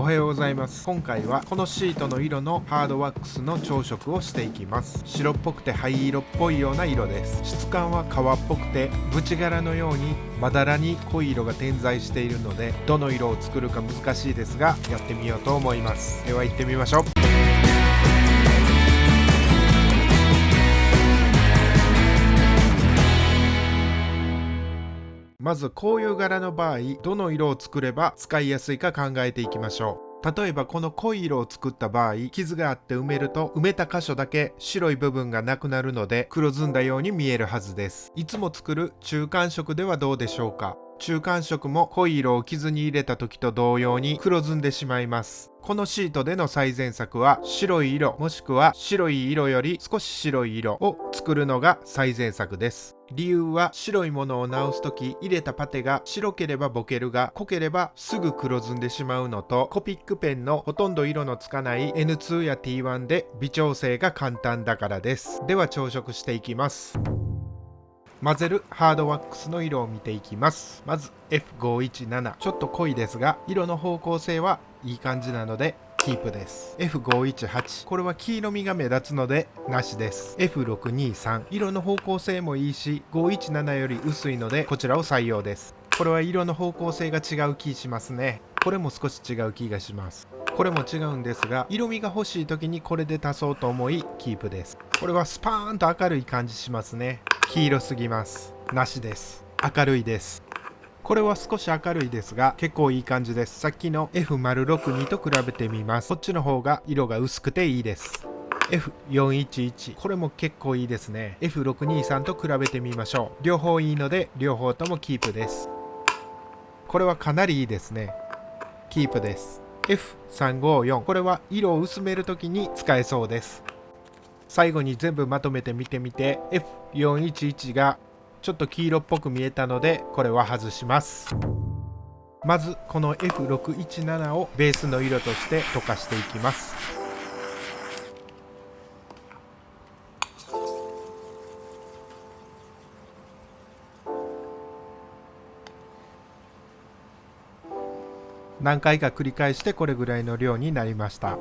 おはようございます。今回はこのシートの色のハードワックスの調色をしていきます。白っぽくて灰色っぽいような色です。質感は革っぽくてブチ柄のようにまだらに濃い色が点在しているので、どの色を作るか難しいですがやってみようと思います。では行ってみましょう。まずこういう柄の場合、どの色を作れば使いやすいか考えていきましょう。例えばこの濃い色を作った場合、傷があって埋めると埋めた箇所だけ白い部分がなくなるので黒ずんだように見えるはずです。いつも作る中間色ではどうでしょうか。中間色も濃い色を傷に入れた時と同様に黒ずんでしまいます。このシートでの最善策は白い色もしくは白い色より少し白い色を作るのが最善策です。理由は白いものを直すとき入れたパテが白ければボケるが濃ければすぐ黒ずんでしまうのと、コピックペンのほとんど色のつかない N2 や T1 で微調整が簡単だからです。では調色していきます。混ぜるハードワックスの色を見ていきます。まず F517、 ちょっと濃いですが色の方向性はいい感じなのでキープです。 F518、 これは黄色みが目立つのでなしです。 F623、 色の方向性もいいし517より薄いのでこちらを採用です。これは色の方向性が違う気しますね。これも少し違う気がします。これも違うんですが色味が欲しい時にこれで足そうと思いキープです。これはスパーンと明るい感じしますね。黄色すぎます。なしです。明るいです。これは少し明るいですが結構いい感じです。さっきの F062 と比べてみます。こっちの方が色が薄くていいです。 F411、 これも結構いいですね。 F623 と比べてみましょう。両方いいので両方ともキープです。これはかなりいいですね。キープです。 F354、 これは色を薄めるときに使えそうです。最後に全部まとめて見てみて F411 がちょっと黄色っぽく見えたのでこれは外します。まずこの F617 をベースの色として溶かしていきます。何回か繰り返してこれぐらいの量になりました。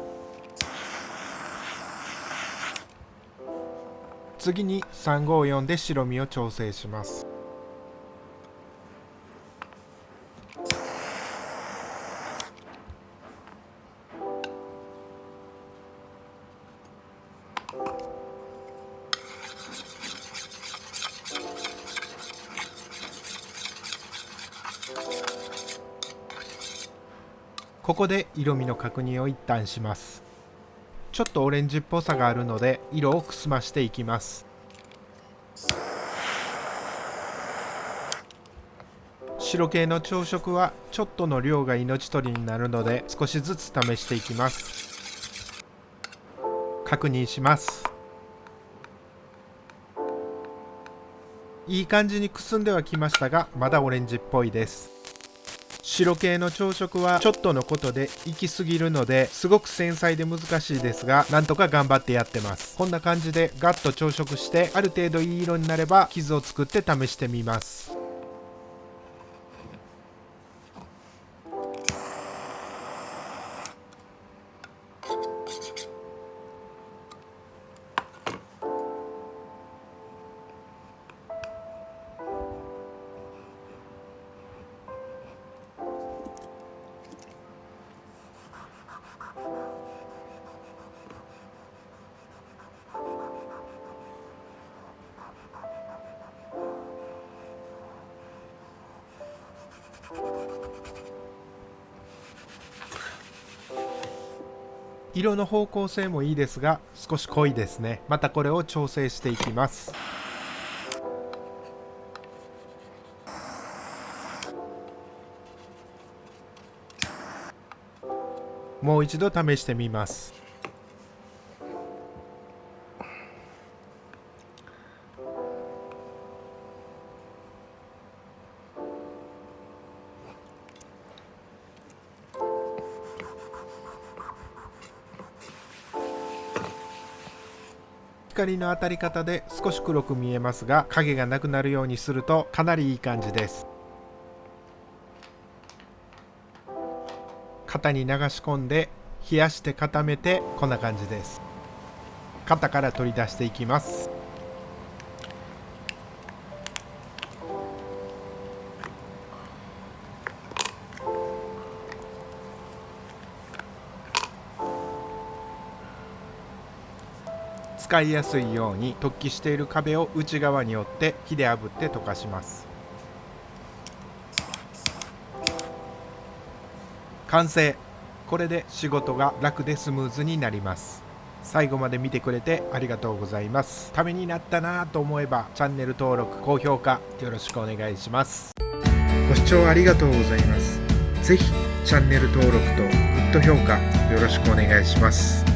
次に354で白身を調整します。ここで色味の確認を一旦します。ちょっとオレンジっぽさがあるので色をくすましていきます。白系の調色はちょっとの量が命取りになるので少しずつ試していきます。確認します。いい感じにくすんではきましたがまだオレンジっぽいです。白系の調色はちょっとのことで行き過ぎるのですごく繊細で難しいですがなんとか頑張ってやってます。こんな感じでガッと調色してある程度いい色になれば傷を作って試してみます。色の方向性もいいですが少し濃いですね。またこれを調整していきます。もう一度試してみます。光の当たり方で少し黒く見えますが影がなくなるようにするとかなりいい感じです。型に流し込んで冷やして固めて、こんな感じです。型から取り出していきます。使いやすいように突起している壁を内側に折って火で炙って溶かします。完成。これで仕事が楽でスムーズになります。最後まで見てくれてありがとうございます。ためになったなぁと思えばチャンネル登録、高評価よろしくお願いします。ご視聴ありがとうございます。ぜひチャンネル登録とグッド評価よろしくお願いします。